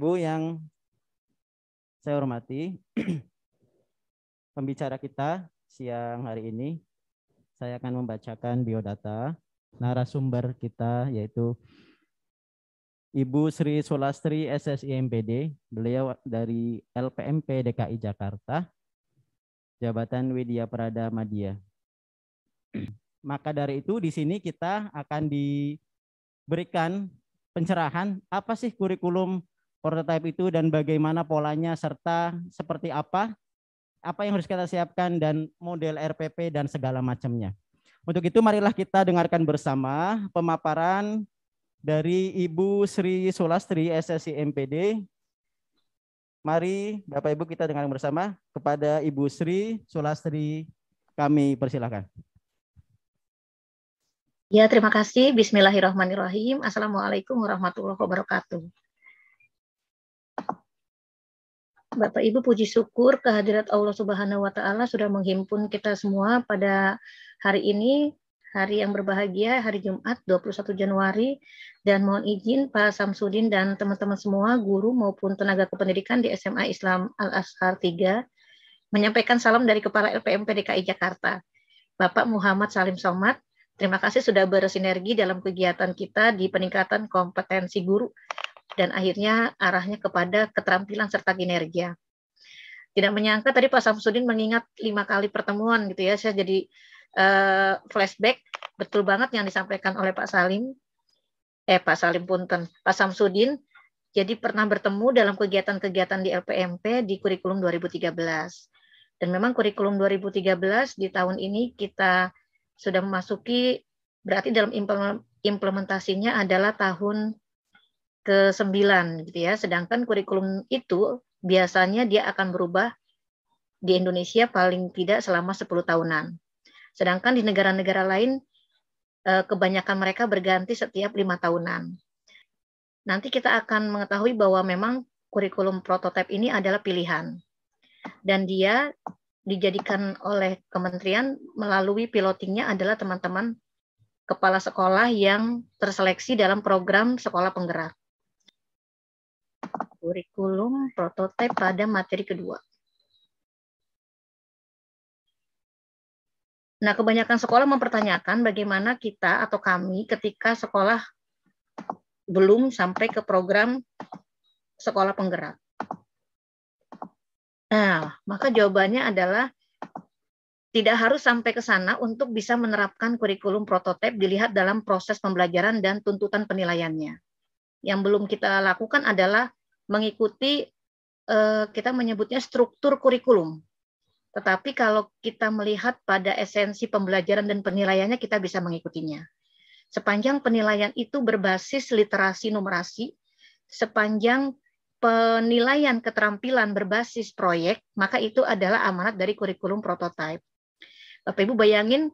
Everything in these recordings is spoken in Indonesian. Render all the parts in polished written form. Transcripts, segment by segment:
Ibu yang saya hormati, pembicara kita siang hari ini, saya akan membacakan biodata narasumber kita, yaitu Ibu Sri Sulastri SSI MPD, beliau dari LPMP DKI Jakarta, jabatan Widya Prada Madya. Maka dari itu di sini kita akan diberikan pencerahan apa sih kurikulum prototipe itu dan bagaimana polanya serta seperti apa yang harus kita siapkan dan model RPP dan segala macamnya. Untuk itu marilah kita dengarkan bersama pemaparan dari Ibu Sri Sulastri SSI MPD. Mari Bapak Ibu kita dengarkan bersama. Kepada Ibu Sri Sulastri kami persilakan. Ya, terima kasih. Bismillahirrahmanirrahim. Assalamualaikum warahmatullahi wabarakatuh. Bapak Ibu, puji syukur kehadirat Allah Subhanahu wa Ta'ala sudah menghimpun kita semua pada hari ini, hari yang berbahagia, hari Jumat 21 Januari, dan mohon izin Pak Samsudin dan teman-teman semua, guru maupun tenaga kependidikan di SMA Islam Al-Azhar 3, menyampaikan salam dari Kepala LPMP DKI Jakarta, Bapak Muhammad Salim Somad. Terima kasih sudah bersinergi dalam kegiatan kita di peningkatan kompetensi guru dan akhirnya arahnya kepada keterampilan serta kinerja. Tidak menyangka tadi Pak Samsudin mengingat 5 kali pertemuan gitu ya, saya jadi flashback, betul banget yang disampaikan oleh Pak Samsudin. Jadi pernah bertemu dalam kegiatan-kegiatan di LPMP di kurikulum 2013. Dan memang kurikulum 2013 di tahun ini kita sudah memasuki, berarti dalam implementasinya adalah tahun ke-9 gitu ya. Sedangkan kurikulum itu biasanya dia akan berubah di Indonesia paling tidak selama 10 tahunan. Sedangkan di negara-negara lain kebanyakan mereka berganti setiap 5 tahunan. Nanti kita akan mengetahui bahwa memang kurikulum prototipe ini adalah pilihan. Dan dia dijadikan oleh kementerian melalui pilotingnya adalah teman-teman kepala sekolah yang terseleksi dalam program sekolah penggerak. Kurikulum prototipe pada materi kedua. Nah, kebanyakan sekolah mempertanyakan bagaimana kita atau kami ketika sekolah belum sampai ke program sekolah penggerak. Nah, maka jawabannya adalah tidak harus sampai ke sana untuk bisa menerapkan kurikulum prototipe dilihat dalam proses pembelajaran dan tuntutan penilaiannya. Yang belum kita lakukan adalah mengikuti, kita menyebutnya struktur kurikulum. Tetapi kalau kita melihat pada esensi pembelajaran dan penilaiannya, kita bisa mengikutinya. Sepanjang penilaian itu berbasis literasi numerasi, sepanjang penilaian keterampilan berbasis proyek, maka itu adalah amanat dari kurikulum prototipe. Bapak Ibu bayangin,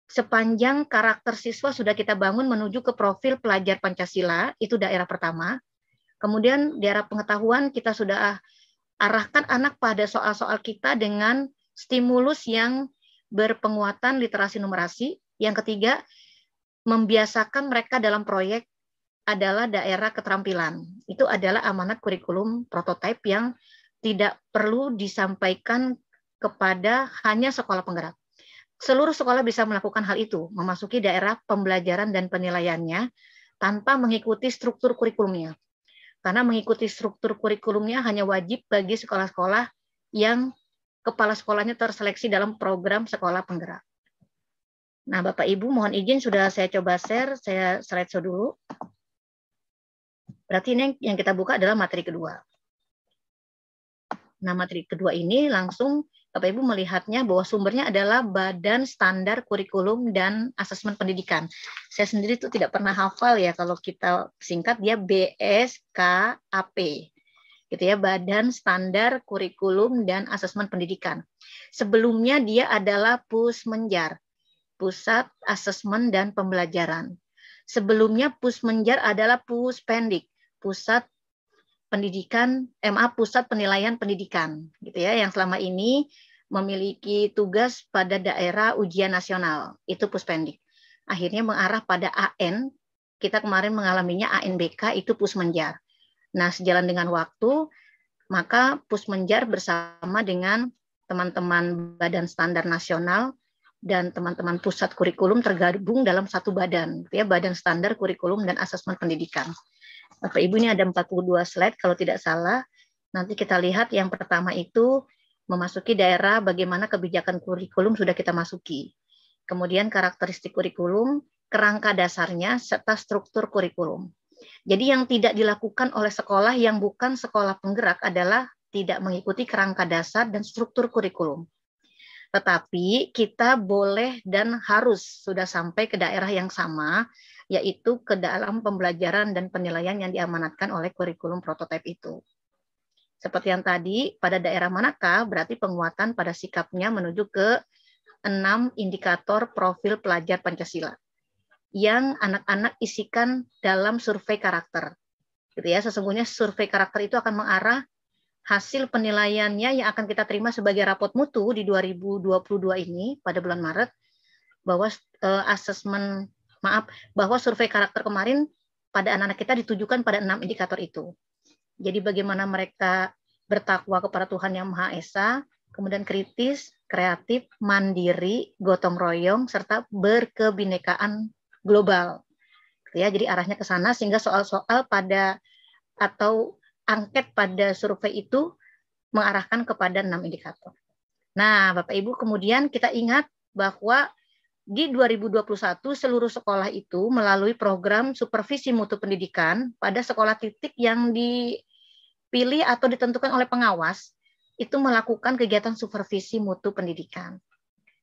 sepanjang karakter siswa sudah kita bangun menuju ke profil pelajar Pancasila, itu daerah pertama. Kemudian daerah pengetahuan kita sudah arahkan anak pada soal-soal kita dengan stimulus yang berpenguatan literasi numerasi. Yang ketiga, membiasakan mereka dalam proyek adalah daerah keterampilan. Itu adalah amanat kurikulum prototipe yang tidak perlu disampaikan kepada hanya sekolah penggerak. Seluruh sekolah bisa melakukan hal itu, memasuki daerah pembelajaran dan penilaiannya tanpa mengikuti struktur kurikulumnya. Karena mengikuti struktur kurikulumnya hanya wajib bagi sekolah-sekolah yang kepala sekolahnya terseleksi dalam program sekolah penggerak. Nah, Bapak Ibu mohon izin sudah saya coba share, saya slideshow dulu. Berarti ini yang kita buka adalah materi kedua. Nah, materi kedua ini langsung Bapak Ibu melihatnya bahwa sumbernya adalah Badan Standar Kurikulum dan Asesmen Pendidikan. Saya sendiri tuh tidak pernah hafal ya, kalau kita singkat dia BSKAP. Gitu ya, Badan Standar Kurikulum dan Asesmen Pendidikan. Sebelumnya dia adalah Pusmenjar, Pusat Asesmen dan Pembelajaran. Sebelumnya Pusmenjar adalah Puspendik, Pusat Pendidikan, Pusat Penilaian Pendidikan, gitu ya, yang selama ini memiliki tugas pada daerah ujian nasional, itu Puspendik. Akhirnya mengarah pada AN, kita kemarin mengalaminya ANBK, itu Pusmenjar. Nah, sejalan dengan waktu, maka Pusmenjar bersama dengan teman-teman Badan Standar Nasional dan teman-teman pusat kurikulum tergabung dalam satu badan, ya, Badan Standar Kurikulum dan Asesmen Pendidikan. Bapak Ibu, ini ada 42 slide kalau tidak salah. Nanti kita lihat yang pertama itu memasuki daerah bagaimana kebijakan kurikulum sudah kita masuki. Kemudian karakteristik kurikulum, kerangka dasarnya, serta struktur kurikulum. Jadi yang tidak dilakukan oleh sekolah yang bukan sekolah penggerak adalah tidak mengikuti kerangka dasar dan struktur kurikulum. Tetapi kita boleh dan harus sudah sampai ke daerah yang sama, yaitu ke dalam pembelajaran dan penilaian yang diamanatkan oleh kurikulum prototipe itu. Seperti yang tadi, pada daerah manakah berarti penguatan pada sikapnya menuju ke 6 indikator profil pelajar Pancasila yang anak-anak isikan dalam survei karakter. Gitu ya, sesungguhnya survei karakter itu akan mengarah hasil penilaiannya yang akan kita terima sebagai rapot mutu di 2022 ini pada bulan Maret, bahwa bahwa survei karakter kemarin pada anak-anak kita ditujukan pada 6 indikator itu. Jadi bagaimana mereka bertakwa kepada Tuhan Yang Maha Esa, kemudian kritis, kreatif, mandiri, gotong royong, serta berkebinekaan global. Ya, jadi arahnya ke sana sehingga soal-soal pada atau angket pada survei itu mengarahkan kepada 6 indikator. Nah, Bapak Ibu, kemudian kita ingat bahwa di 2021 seluruh sekolah itu melalui program supervisi mutu pendidikan pada sekolah titik yang dipilih atau ditentukan oleh pengawas itu melakukan kegiatan supervisi mutu pendidikan.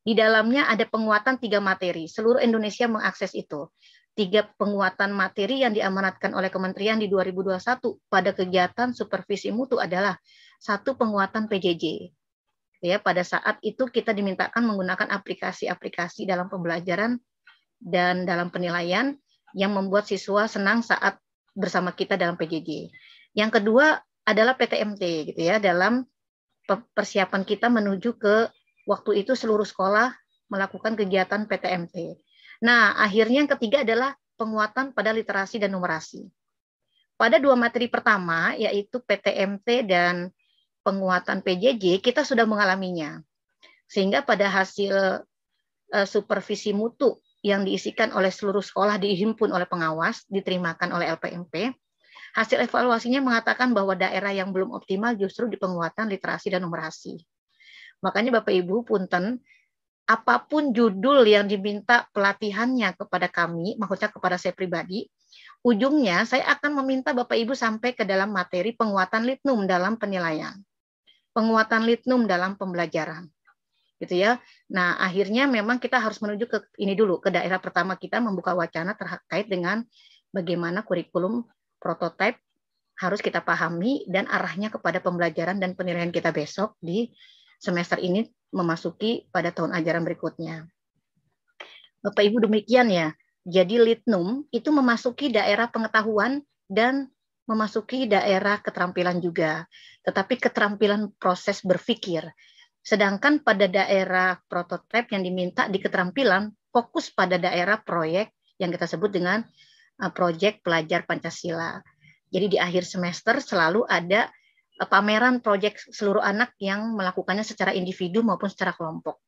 Di dalamnya ada penguatan 3 materi. Seluruh Indonesia mengakses itu. 3 penguatan materi yang diamanatkan oleh Kementerian di 2021 pada kegiatan supervisi mutu adalah 1 penguatan PJJ. Ya, pada saat itu kita dimintakan menggunakan aplikasi-aplikasi dalam pembelajaran dan dalam penilaian yang membuat siswa senang saat bersama kita dalam PJJ. Yang kedua adalah PTMT, gitu ya, dalam persiapan kita menuju ke waktu itu seluruh sekolah melakukan kegiatan PTMT. Nah, akhirnya yang ketiga adalah penguatan pada literasi dan numerasi. Pada 2 materi pertama, yaitu PTMT dan penguatan PJJ, kita sudah mengalaminya. Sehingga pada hasil supervisi mutu yang diisikan oleh seluruh sekolah dihimpun oleh pengawas, diterimakan oleh LPMP, hasil evaluasinya mengatakan bahwa daerah yang belum optimal justru di penguatan literasi dan numerasi. Makanya Bapak Ibu, punten, apapun judul yang diminta pelatihannya kepada kami, maksudnya kepada saya pribadi, ujungnya saya akan meminta Bapak Ibu sampai ke dalam materi penguatan litnum dalam penilaian, penguatan litnum dalam pembelajaran, gitu ya. Nah, akhirnya memang kita harus menuju ke ini dulu, ke daerah pertama kita membuka wacana terkait dengan bagaimana kurikulum prototipe harus kita pahami dan arahnya kepada pembelajaran dan penilaian kita besok di semester ini memasuki pada tahun ajaran berikutnya. Bapak Ibu, demikian ya. Jadi litnum itu memasuki daerah pengetahuan dan memasuki daerah keterampilan juga. Tetapi keterampilan proses berpikir. Sedangkan pada daerah prototipe yang diminta di keterampilan fokus pada daerah proyek yang kita sebut dengan proyek pelajar Pancasila. Jadi di akhir semester selalu ada pameran proyek seluruh anak yang melakukannya secara individu maupun secara kelompok.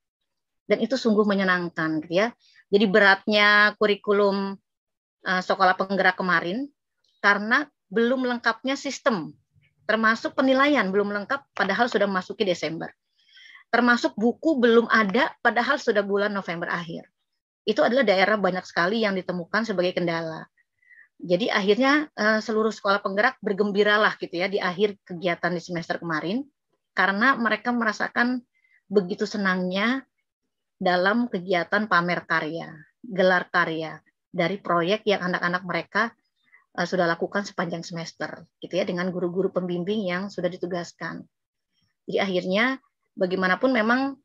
Dan itu sungguh menyenangkan, gitu ya. Jadi beratnya kurikulum sekolah penggerak kemarin karena belum lengkapnya sistem, termasuk penilaian belum lengkap padahal sudah memasuki Desember. Termasuk buku belum ada padahal sudah bulan November akhir. Itu adalah daerah banyak sekali yang ditemukan sebagai kendala. Jadi akhirnya seluruh sekolah penggerak bergembiralah gitu ya di akhir kegiatan di semester kemarin karena mereka merasakan begitu senangnya dalam kegiatan pamer karya, gelar karya dari proyek yang anak-anak mereka sudah lakukan sepanjang semester gitu ya dengan guru-guru pembimbing yang sudah ditugaskan. Jadi akhirnya bagaimanapun memang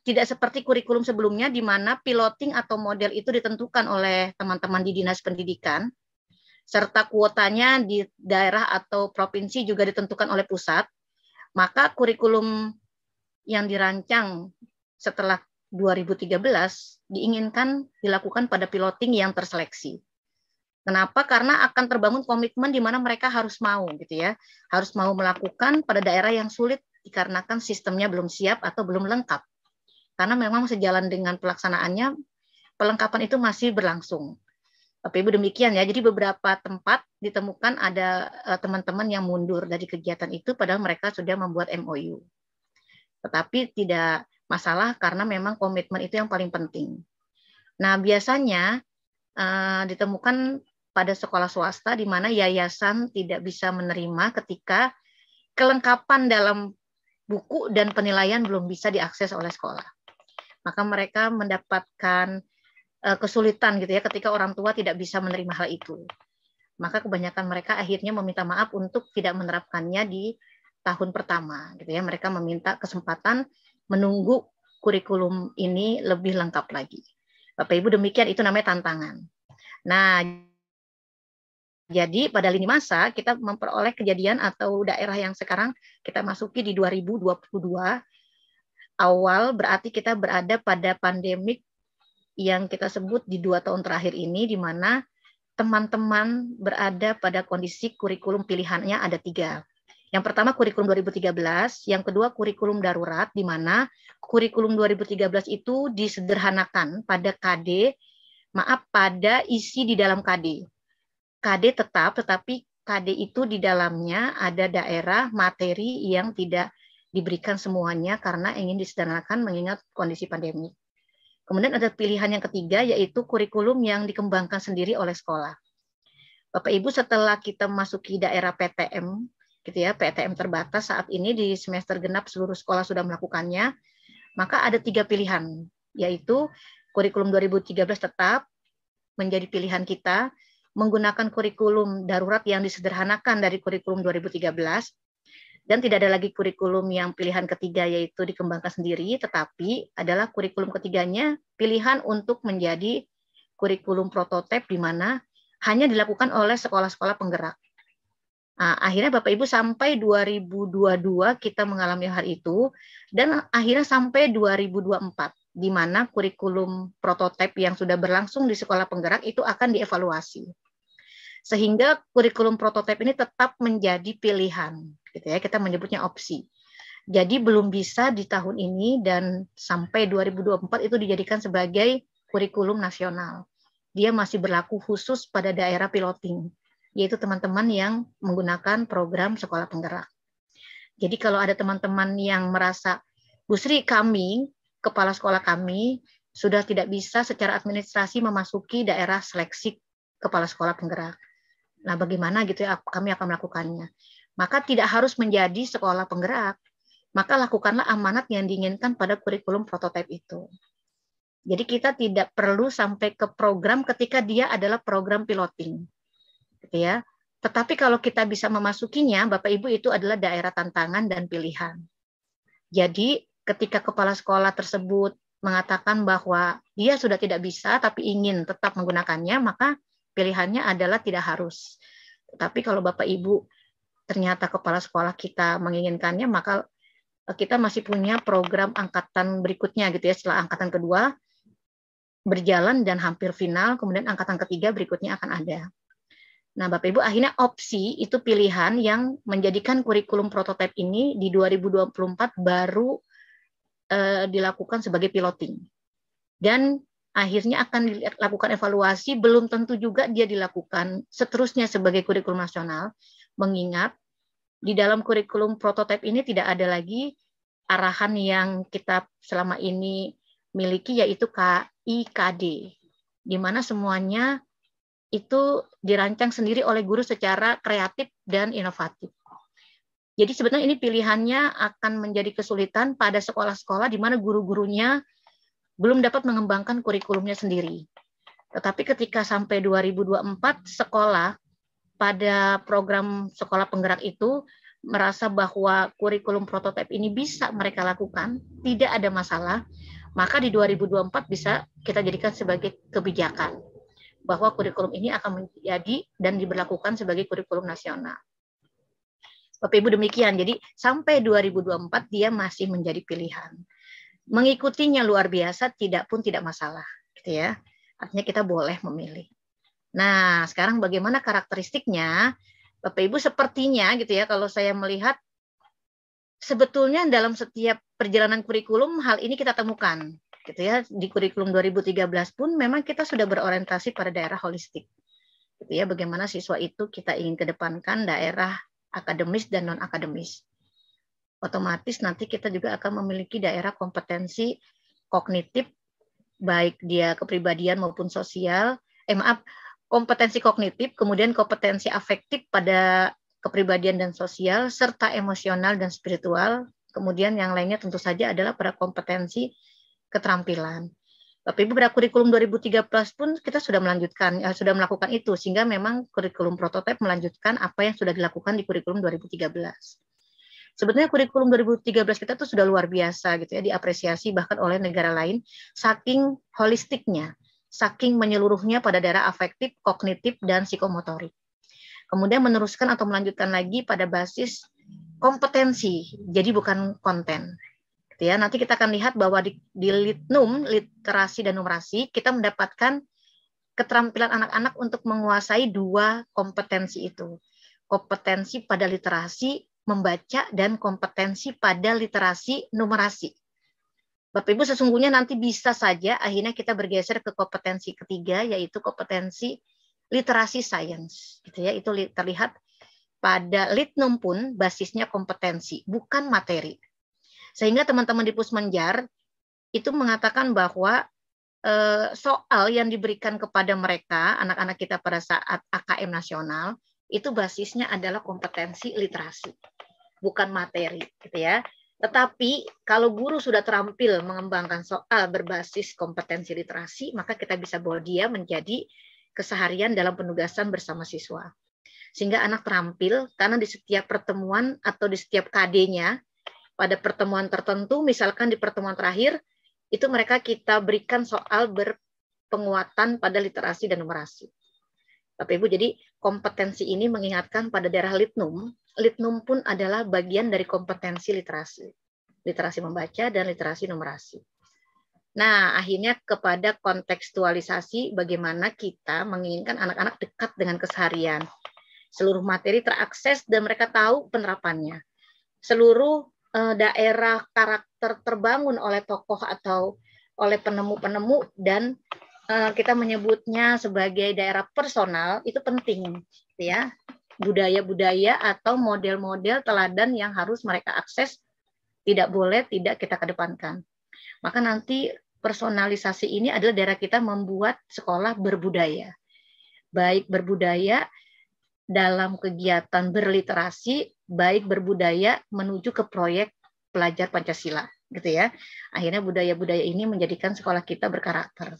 tidak seperti kurikulum sebelumnya di mana piloting atau model itu ditentukan oleh teman-teman di Dinas Pendidikan serta kuotanya di daerah atau provinsi juga ditentukan oleh pusat, maka kurikulum yang dirancang setelah 2013 diinginkan dilakukan pada piloting yang terseleksi. Kenapa? Karena akan terbangun komitmen di mana mereka harus mau gitu ya. Harus mau melakukan pada daerah yang sulit dikarenakan sistemnya belum siap atau belum lengkap. Karena memang sejalan dengan pelaksanaannya, pelengkapan itu masih berlangsung. Bapak Ibu demikian ya. Jadi beberapa tempat ditemukan ada teman-teman yang mundur dari kegiatan itu padahal mereka sudah membuat MOU. Tetapi tidak masalah karena memang komitmen itu yang paling penting. Nah, biasanya ditemukan pada sekolah swasta di mana yayasan tidak bisa menerima ketika kelengkapan dalam buku dan penilaian belum bisa diakses oleh sekolah. Maka mereka mendapatkan kesulitan gitu ya ketika orang tua tidak bisa menerima hal itu. Maka kebanyakan mereka akhirnya meminta maaf untuk tidak menerapkannya di tahun pertama gitu ya. Mereka meminta kesempatan menunggu kurikulum ini lebih lengkap lagi. Bapak Ibu demikian, itu namanya tantangan. Nah, jadi pada lini masa kita memperoleh kejadian atau daerah yang sekarang kita masuki di 2022 awal, berarti kita berada pada pandemik yang kita sebut di 2 tahun terakhir ini, di mana teman-teman berada pada kondisi kurikulum pilihannya ada 3. Yang pertama kurikulum 2013, yang kedua kurikulum darurat, di mana kurikulum 2013 itu disederhanakan pada pada isi di dalam KD. KD tetap, tetapi KD itu di dalamnya ada daerah materi yang tidak diberikan semuanya karena ingin disederhanakan mengingat kondisi pandemi. Kemudian ada pilihan yang ketiga, yaitu kurikulum yang dikembangkan sendiri oleh sekolah. Bapak Ibu, setelah kita masuki daerah PTM, gitu ya, PTM terbatas saat ini di semester genap seluruh sekolah sudah melakukannya, maka ada 3 pilihan, yaitu kurikulum 2013 tetap menjadi pilihan kita, menggunakan kurikulum darurat yang disederhanakan dari kurikulum 2013, dan tidak ada lagi kurikulum yang pilihan ketiga yaitu dikembangkan sendiri, tetapi adalah kurikulum ketiganya pilihan untuk menjadi kurikulum prototipe di mana hanya dilakukan oleh sekolah-sekolah penggerak. Nah, akhirnya Bapak Ibu sampai 2022 kita mengalami hal itu, dan akhirnya sampai 2024, di mana kurikulum prototipe yang sudah berlangsung di sekolah penggerak itu akan dievaluasi. Sehingga kurikulum prototipe ini tetap menjadi pilihan, gitu ya, kita menyebutnya opsi. Jadi belum bisa di tahun ini dan sampai 2024 itu dijadikan sebagai kurikulum nasional. Dia masih berlaku khusus pada daerah piloting, yaitu teman-teman yang menggunakan program sekolah penggerak. Jadi kalau ada teman-teman yang merasa, Bu Sri, kami, kepala sekolah kami, sudah tidak bisa secara administrasi memasuki daerah seleksi kepala sekolah penggerak. Nah, bagaimana gitu ya, kami akan melakukannya. Maka tidak harus menjadi sekolah penggerak, maka lakukanlah amanat yang diinginkan pada kurikulum prototipe itu. Jadi kita tidak perlu sampai ke program ketika dia adalah program piloting. Gitu ya. Tetapi kalau kita bisa memasukinya, Bapak Ibu, itu adalah daerah tantangan dan pilihan. Jadi ketika kepala sekolah tersebut mengatakan bahwa dia sudah tidak bisa tapi ingin tetap menggunakannya, maka pilihannya adalah tidak harus. Tetapi kalau Bapak Ibu ternyata kepala sekolah kita menginginkannya, maka kita masih punya program angkatan berikutnya gitu ya, setelah angkatan kedua berjalan dan hampir final, kemudian angkatan ketiga berikutnya akan ada. Nah, Bapak Ibu, akhirnya opsi itu pilihan yang menjadikan kurikulum prototipe ini di 2024 baru dilakukan sebagai piloting. Dan akhirnya akan dilakukan evaluasi, belum tentu juga dia dilakukan seterusnya sebagai kurikulum nasional, mengingat di dalam kurikulum prototipe ini tidak ada lagi arahan yang kita selama ini miliki, yaitu KIKD, di mana semuanya itu dirancang sendiri oleh guru secara kreatif dan inovatif. Jadi sebenarnya ini pilihannya akan menjadi kesulitan pada sekolah-sekolah di mana guru-gurunya belum dapat mengembangkan kurikulumnya sendiri. Tetapi ketika sampai 2024, sekolah pada program sekolah penggerak itu merasa bahwa kurikulum prototipe ini bisa mereka lakukan, tidak ada masalah, maka di 2024 bisa kita jadikan sebagai kebijakan bahwa kurikulum ini akan menjadi dan diberlakukan sebagai kurikulum nasional. Bapak Ibu demikian, jadi sampai 2024 dia masih menjadi pilihan. Mengikutinya luar biasa, tidak pun tidak masalah, gitu ya. Artinya kita boleh memilih. Nah, sekarang bagaimana karakteristiknya? Bapak Ibu sepertinya gitu ya, kalau saya melihat sebetulnya dalam setiap perjalanan kurikulum hal ini kita temukan gitu ya. Di kurikulum 2013 pun memang kita sudah berorientasi pada daerah holistik. Gitu ya, bagaimana siswa itu kita ingin kedepankan daerah akademis dan non akademis. Otomatis nanti kita juga akan memiliki daerah kompetensi kognitif baik dia kepribadian maupun sosial. Kompetensi kognitif, kemudian kompetensi afektif pada kepribadian dan sosial, serta emosional dan spiritual. Kemudian yang lainnya tentu saja adalah pada kompetensi keterampilan. Bapak Ibu, pada kurikulum 2013 pun kita sudah sudah melakukan itu, sehingga memang kurikulum prototipe melanjutkan apa yang sudah dilakukan di kurikulum 2013. Sebetulnya kurikulum 2013 kita tuh sudah luar biasa gitu ya, diapresiasi bahkan oleh negara lain, saking holistiknya, saking menyeluruhnya pada daerah afektif, kognitif, dan psikomotorik. Kemudian meneruskan atau melanjutkan lagi pada basis kompetensi, jadi bukan konten. Ya, nanti kita akan lihat bahwa di Litnum, literasi dan numerasi, kita mendapatkan keterampilan anak-anak untuk menguasai dua kompetensi itu. Kompetensi pada literasi, membaca, dan kompetensi pada literasi numerasi. Bapak Ibu, sesungguhnya nanti bisa saja akhirnya kita bergeser ke kompetensi ketiga, yaitu kompetensi literasi sains. Gitu ya, itu terlihat pada Litnum pun basisnya kompetensi, bukan materi. Sehingga teman-teman di Pusmenjar itu mengatakan bahwa soal yang diberikan kepada mereka, anak-anak kita pada saat AKM nasional, itu basisnya adalah kompetensi literasi, bukan materi, gitu ya. Tetapi kalau guru sudah terampil mengembangkan soal berbasis kompetensi literasi, maka kita bisa bawa dia menjadi keseharian dalam penugasan bersama siswa. Sehingga anak terampil karena di setiap pertemuan atau di setiap KD-nya, pada pertemuan tertentu, misalkan di pertemuan terakhir, itu mereka kita berikan soal berpenguatan pada literasi dan numerasi. Bapak Ibu, jadi kompetensi ini mengingatkan pada daerah Litnum. Litnum pun adalah bagian dari kompetensi literasi. Literasi membaca dan literasi numerasi. Nah, akhirnya kepada kontekstualisasi bagaimana kita menginginkan anak-anak dekat dengan keseharian. Seluruh materi terakses dan mereka tahu penerapannya. Seluruh daerah karakter terbangun oleh tokoh atau oleh penemu-penemu dan kita menyebutnya sebagai daerah personal, itu penting ya. Budaya-budaya atau model-model teladan yang harus mereka akses tidak boleh tidak kita kedepankan. Maka nanti personalisasi ini adalah daerah kita membuat sekolah berbudaya. Baik berbudaya dalam kegiatan berliterasi, baik berbudaya menuju ke proyek pelajar Pancasila, gitu ya. Akhirnya budaya-budaya ini menjadikan sekolah kita berkarakter.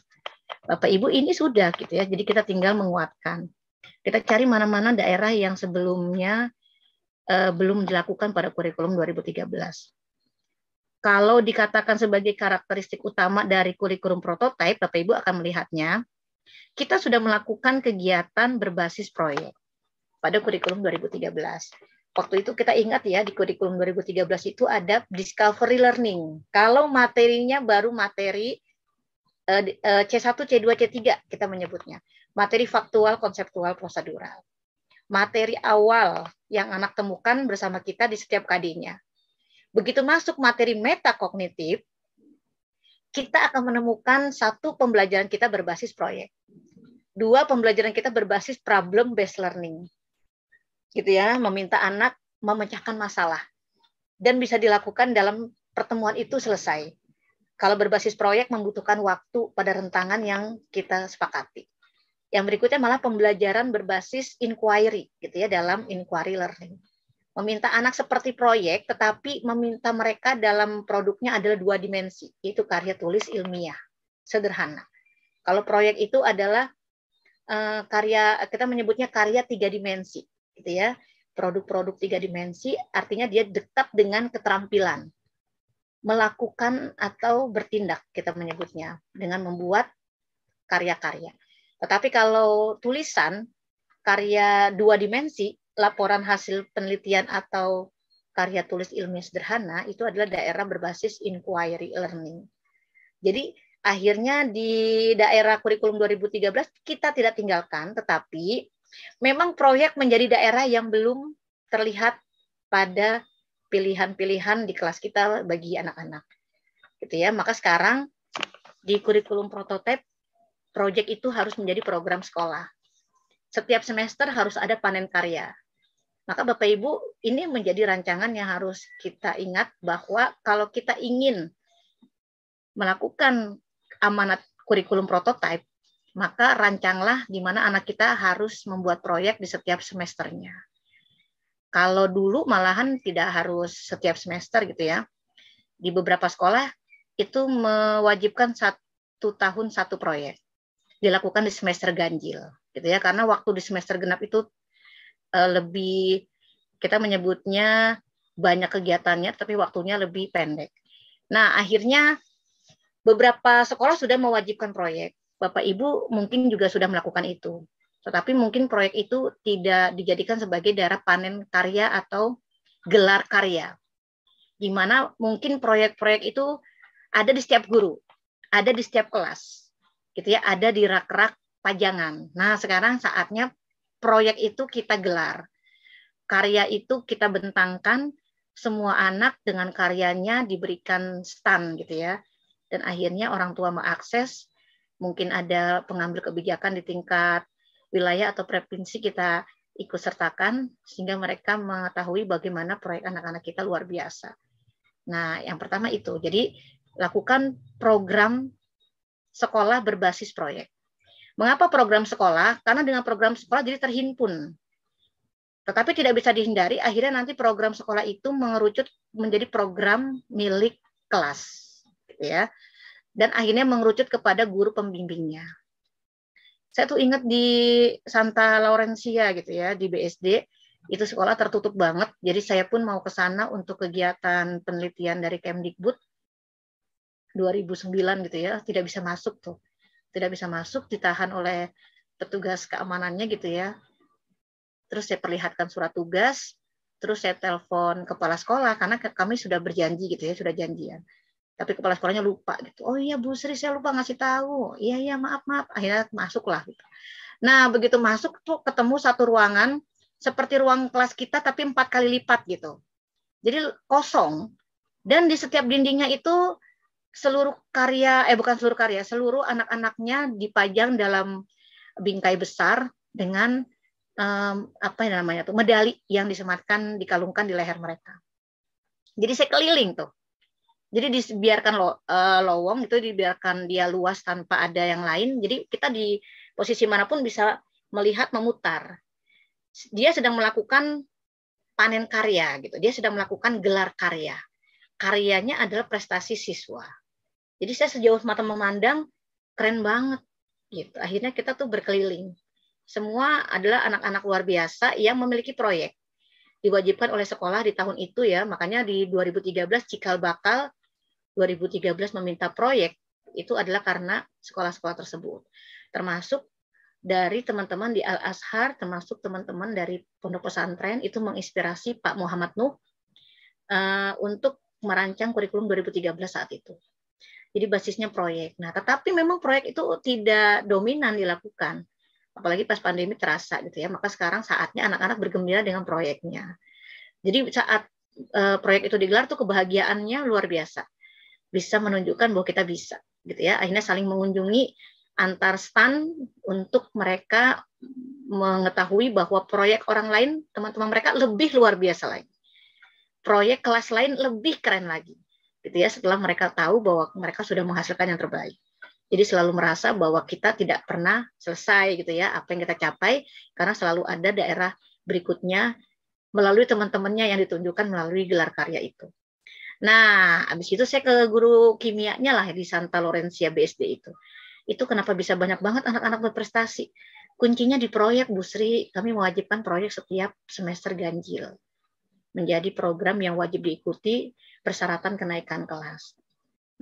Bapak Ibu, ini sudah gitu ya. Jadi kita tinggal menguatkan. Kita cari mana-mana daerah yang sebelumnya belum dilakukan pada kurikulum 2013. Kalau dikatakan sebagai karakteristik utama dari kurikulum prototipe, Bapak Ibu akan melihatnya, kita sudah melakukan kegiatan berbasis proyek pada kurikulum 2013. Waktu itu kita ingat ya, di kurikulum 2013 itu ada discovery learning. Kalau materinya baru materi C1, C2, C3 kita menyebutnya. Materi faktual, konseptual, prosedural. Materi awal yang anak temukan bersama kita di setiap KD-nya. Begitu masuk materi metakognitif, kita akan menemukan satu, pembelajaran kita berbasis proyek. Dua, pembelajaran kita berbasis problem based learning. Gitu ya, meminta anak memecahkan masalah. Dan bisa dilakukan dalam pertemuan itu selesai. Kalau berbasis proyek membutuhkan waktu pada rentangan yang kita sepakati. Yang berikutnya malah pembelajaran berbasis inquiry, gitu ya, dalam inquiry learning. Meminta anak seperti proyek, tetapi meminta mereka dalam produknya adalah dua dimensi, yaitu karya tulis ilmiah, sederhana. Kalau proyek itu adalah karya, kita menyebutnya karya 3 dimensi, gitu ya. Produk-produk 3 dimensi, artinya dia dekat dengan keterampilan. Melakukan atau bertindak, kita menyebutnya, dengan membuat karya-karya. Tetapi kalau tulisan, karya 2 dimensi, laporan hasil penelitian atau karya tulis ilmiah sederhana, itu adalah daerah berbasis inquiry learning. Jadi Akhirnya di daerah kurikulum 2013 kita tidak tinggalkan, tetapi memang proyek menjadi daerah yang belum terlihat pada pilihan-pilihan di kelas kita bagi anak-anak. Gitu ya. Maka sekarang di kurikulum prototipe, proyek itu harus menjadi program sekolah. Setiap semester harus ada panen karya. Maka Bapak Ibu, ini menjadi rancangan yang harus kita ingat bahwa kalau kita ingin melakukan amanat kurikulum prototipe, maka rancanglah di mana anak kita harus membuat proyek di setiap semesternya. Kalau dulu malahan tidak harus setiap semester gitu ya. Di beberapa sekolah itu mewajibkan 1 tahun 1 proyek. Dilakukan di semester ganjil gitu ya, karena waktu di semester genap itu lebih, kita menyebutnya banyak kegiatannya tapi waktunya lebih pendek. Nah, akhirnya beberapa sekolah sudah mewajibkan proyek. Bapak Ibu mungkin juga sudah melakukan itu. Tetapi mungkin proyek itu tidak dijadikan sebagai daerah panen karya atau gelar karya. Di mana mungkin proyek-proyek itu ada di setiap guru, ada di setiap kelas. Gitu ya, ada di rak-rak pajangan. Nah, sekarang saatnya proyek itu kita gelar. Karya itu kita bentangkan, semua anak dengan karyanya diberikan stand gitu ya. Dan akhirnya orang tua mengakses, mungkin ada pengambil kebijakan di tingkat wilayah atau provinsi kita ikut sertakan, sehingga mereka mengetahui bagaimana proyek anak-anak kita luar biasa. Nah, yang pertama itu, jadi lakukan program sekolah berbasis proyek. Mengapa program sekolah? Karena dengan program sekolah jadi terhimpun. Tetapi tidak bisa dihindari, akhirnya nanti program sekolah itu mengerucut menjadi program milik kelas. Ya, dan akhirnya mengerucut kepada guru pembimbingnya. Saya tuh ingat di Santa Laurencia gitu ya, di BSD, itu sekolah tertutup banget, jadi saya pun mau ke sana untuk kegiatan penelitian dari Kemdikbud 2009 gitu ya, tidak bisa masuk tuh. Tidak bisa masuk, ditahan oleh petugas keamanannya gitu ya. Terus saya perlihatkan surat tugas, terus saya telepon kepala sekolah, karena kami sudah berjanji gitu ya, sudah janjian. Tapi kepala sekolahnya lupa gitu. Oh iya Bu Sri, saya lupa ngasih tahu. Iya maaf. Akhirnya masuklah gitu. Nah, begitu masuk tuh ketemu satu ruangan seperti ruang kelas kita tapi 4 kali lipat gitu. Jadi kosong. Dan di setiap dindingnya itu seluruh karya, bukan seluruh karya, seluruh anak-anaknya dipajang dalam bingkai besar dengan apa namanya tuh, medali yang disematkan, dikalungkan di leher mereka. Jadi saya keliling tuh. Jadi dibiarkan lowong itu, dibiarkan dia luas tanpa ada yang lain. Jadi kita di posisi manapun bisa melihat, memutar. Dia sedang melakukan panen karya gitu. Dia sedang melakukan gelar karya. Karyanya adalah prestasi siswa. Jadi saya sejauh mata memandang keren banget gitu. Akhirnya kita tuh berkeliling. Semua adalah anak-anak luar biasa yang memiliki proyek. Diwajibkan oleh sekolah di tahun itu ya. Makanya di 2013 cikal bakal 2013 meminta proyek itu adalah karena sekolah-sekolah tersebut, termasuk dari teman-teman di Al-Azhar, termasuk teman-teman dari pondok pesantren itu menginspirasi Pak Muhammad Nuh untuk merancang kurikulum 2013 saat itu. Jadi basisnya proyek. Nah, tetapi memang proyek itu tidak dominan dilakukan, apalagi pas pandemi terasa gitu ya. Maka sekarang saatnya anak-anak bergembira dengan proyeknya. Jadi saat proyek itu digelar tuh kebahagiaannya luar biasa. Bisa menunjukkan bahwa kita bisa gitu ya. Akhirnya saling mengunjungi antar stand untuk mereka mengetahui bahwa proyek orang lain, teman-teman mereka lebih luar biasa lagi. Proyek kelas lain lebih keren lagi. Gitu ya, setelah mereka tahu bahwa mereka sudah menghasilkan yang terbaik. Jadi selalu merasa bahwa kita tidak pernah selesai gitu ya, apa yang kita capai, karena selalu ada daerah berikutnya melalui teman-temannya yang ditunjukkan melalui gelar karya itu. Nah, habis itu saya ke guru kimianya lah di Santa Laurencia BSD itu. Itu kenapa bisa banyak banget anak-anak berprestasi. Kuncinya di proyek, Bu Sri. Kami mewajibkan proyek setiap semester ganjil. Menjadi program yang wajib diikuti persyaratan kenaikan kelas.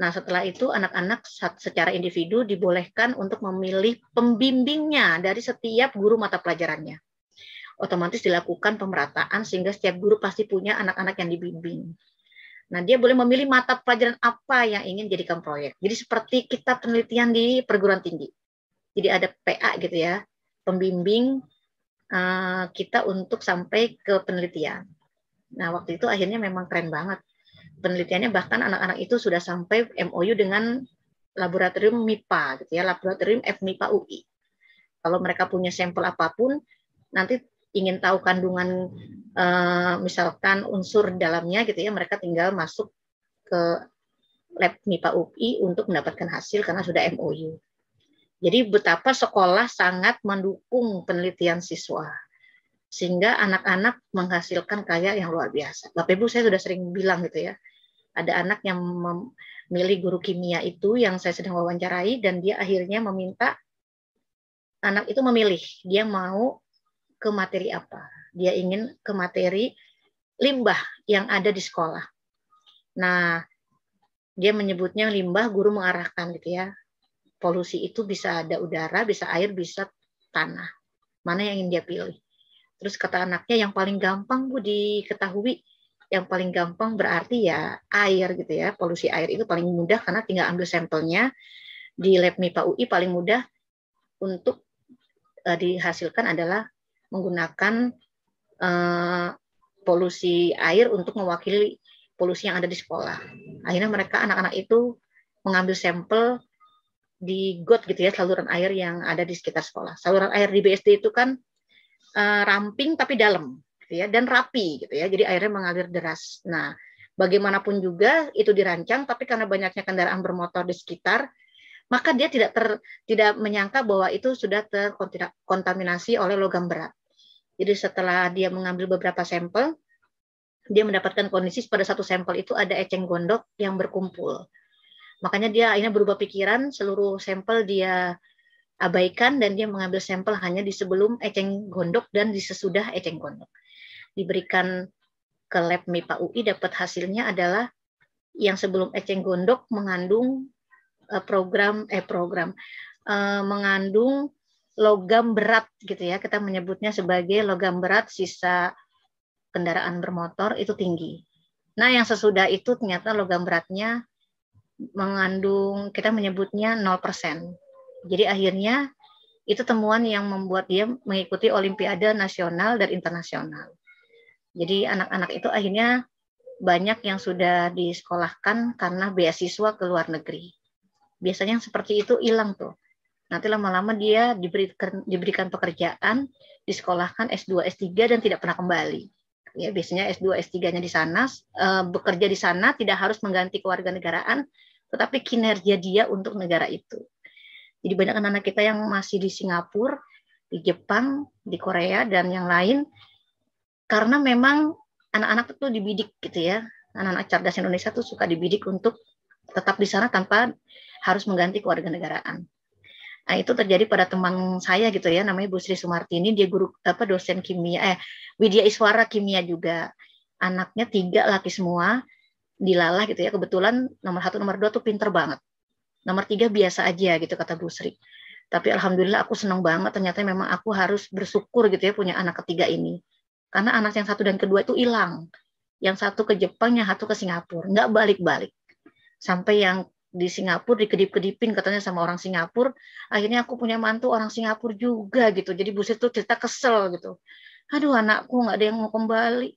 Nah, setelah itu anak-anak secara individu dibolehkan untuk memilih pembimbingnya dari setiap guru mata pelajarannya. Otomatis dilakukan pemerataan sehingga setiap guru pasti punya anak-anak yang dibimbing. Nah, dia boleh memilih mata pelajaran apa yang ingin jadikan proyek. Jadi seperti kita penelitian di perguruan tinggi. Jadi ada PA gitu ya, pembimbing kita untuk sampai ke penelitian. Nah, waktu itu akhirnya memang keren banget. Penelitiannya bahkan anak-anak itu sudah sampai MOU dengan laboratorium MIPA gitu ya, laboratorium FMIPA UI. Kalau mereka punya sampel apapun, nanti ingin tahu kandungan misalkan unsur dalamnya gitu ya, mereka tinggal masuk ke lab MIPA UI untuk mendapatkan hasil karena sudah MOU. Jadi betapa sekolah sangat mendukung penelitian siswa sehingga anak-anak menghasilkan karya yang luar biasa. Bapak Ibu, saya sudah sering bilang gitu ya, ada anak yang memilih guru kimia itu yang saya sedang wawancarai dan dia akhirnya meminta anak itu memilih dia mau ke materi apa. Dia ingin ke materi limbah yang ada di sekolah. Nah, dia menyebutnya limbah, guru mengarahkan gitu ya. Polusi itu bisa ada udara, bisa air, bisa tanah. Mana yang ingin dia pilih. Terus kata anaknya yang paling gampang Bu diketahui, yang paling gampang berarti ya air gitu ya. Polusi air itu paling mudah karena tinggal ambil sampelnya di lab MIPA UI, paling mudah untuk dihasilkan adalah menggunakan polusi air untuk mewakili polusi yang ada di sekolah. Akhirnya mereka anak-anak itu mengambil sampel di got gitu ya, saluran air yang ada di sekitar sekolah. Saluran air di BSD itu kan ramping tapi dalam gitu ya, dan rapi gitu ya. Jadi airnya mengalir deras. Nah, bagaimanapun juga itu dirancang, tapi karena banyaknya kendaraan bermotor di sekitar, maka dia tidak menyangka bahwa itu sudah terkontaminasi oleh logam berat. Jadi setelah dia mengambil beberapa sampel, dia mendapatkan kondisi pada satu sampel itu ada eceng gondok yang berkumpul. Makanya dia akhirnya berubah pikiran, seluruh sampel dia abaikan dan dia mengambil sampel hanya di sebelum eceng gondok dan di sesudah eceng gondok. Diberikan ke lab MIPA UI, dapat hasilnya adalah yang sebelum eceng gondok mengandung mengandung logam berat gitu ya, kita menyebutnya sebagai logam berat sisa kendaraan bermotor itu tinggi. Nah, yang sesudah itu ternyata logam beratnya mengandung, kita menyebutnya 0%. Jadi akhirnya itu temuan yang membuat dia mengikuti olimpiade nasional dan internasional. Jadi anak-anak itu akhirnya banyak yang sudah disekolahkan karena beasiswa ke luar negeri. Biasanya yang seperti itu hilang tuh. Nanti lama-lama dia diberikan pekerjaan, disekolahkan S2, S3 dan tidak pernah kembali. Ya, biasanya S2, S3-nya di sana, bekerja di sana, tidak harus mengganti kewarganegaraan, tetapi kinerja dia untuk negara itu. Jadi banyak anak-anak kita yang masih di Singapura, di Jepang, di Korea, dan yang lain, karena memang anak-anak itu dibidik gitu ya. Anak-anak cerdas Indonesia tuh suka dibidik untuk tetap di sana tanpa harus mengganti kewarganegaraan. Nah, itu terjadi pada teman saya gitu ya, namanya Bu Sri Sumartini, dia guru dosen kimia, Widya Iswara kimia juga. Anaknya 3 laki semua, dilalah gitu ya. Kebetulan nomor 1, nomor 2 tuh pinter banget. Nomor 3 biasa aja gitu kata Bu Sri. Tapi alhamdulillah aku senang banget, ternyata memang aku harus bersyukur gitu ya punya anak ketiga ini. Karena anak yang 1 dan kedua itu hilang. Yang 1 ke Jepang, yang 1 ke Singapura, nggak balik-balik. Sampai yang di Singapura dikedip-kedipin katanya sama orang Singapura, akhirnya aku punya mantu orang Singapura juga gitu. Jadi Bu Sri tuh cerita kesel gitu. Aduh, anakku nggak ada yang mau kembali.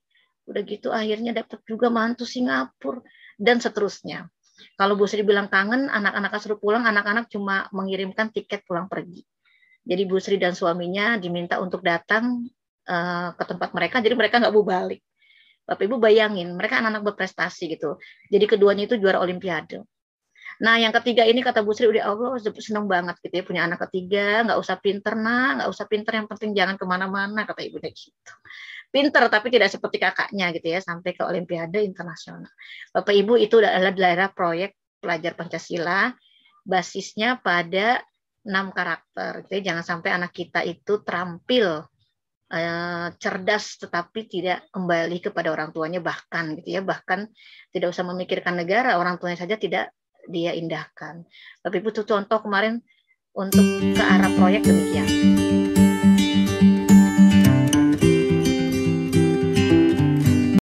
Udah gitu akhirnya dapat juga mantu Singapura dan seterusnya. Kalau Bu Sri bilang kangen, anak-anak suruh pulang, anak-anak cuma mengirimkan tiket pulang pergi. Jadi Bu Sri dan suaminya diminta untuk datang ke tempat mereka, jadi mereka nggak mau balik. Bapak Ibu bayangin, mereka anak-anak berprestasi gitu. Jadi keduanya itu juara olimpiade. Nah, yang ketiga ini kata Bu Sri, udah Allah seneng banget gitu ya punya anak ketiga, nggak usah pinter nggak usah pinter, yang penting jangan kemana-mana kata ibunya gitu. Pinter tapi tidak seperti kakaknya gitu ya, sampai ke olimpiade internasional. Bapak Ibu, itu adalah daerah proyek pelajar Pancasila, basisnya pada 6 karakter. Jadi jangan sampai anak kita itu terampil cerdas tetapi tidak kembali kepada orang tuanya, bahkan gitu ya, bahkan tidak usah memikirkan negara, orang tuanya saja tidak dia indahkan. Bapak Ibu, itu contoh kemarin untuk ke arah proyek demikian.